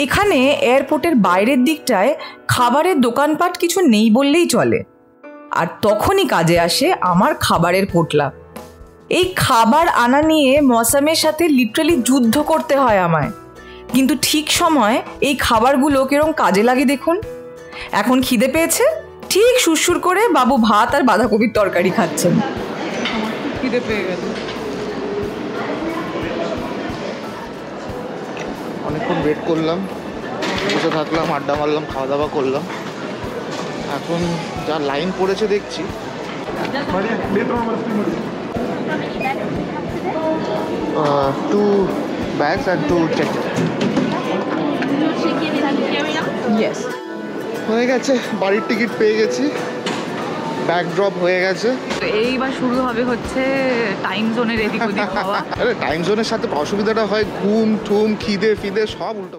এখানে এয়ারপোর্টের বাইরের দিকটায় খাবারের দোকানপাট কিছু নেই বললেই চলে। আর তখনই কাজে আসে আমার খাবারের পোটলা। এই খাবার আনা নিয়ে মৌসামের সাথে লিটারালি যুদ্ধ করতে হয় আমায়, কিন্তু ঠিক সময় এই খাবারগুলো কিরকম কাজে লাগে দেখুন। এখন খিদে পেয়েছে, ঠিক সুরসুর করে বাবু ভাত আর বাঁধাকপির তরকারি খাচ্ছেন। খিদে পেয়ে গেছে। অনেকক্ষণ ওয়েট করলাম, বসে থাকলাম, আড্ডা মারলাম, খাওয়া দাওয়া করলাম। এখন যা লাইন পড়েছে দেখছি। 2 bags and 2 check-in. ইয়েস, হয়ে গেছে, বাড়ির টিকিট পেয়ে গেছি, ব্যাগ ড্রপ হয়ে গেছে। এইবার শুরু হবে হচ্ছে টাইম জোনের এদিক ওদিক হওয়া। আরে টাইম জোনের সাথে অসুবিধাটা হয় ঘুম ঠুম খিদে ফিদে সব উল্টো।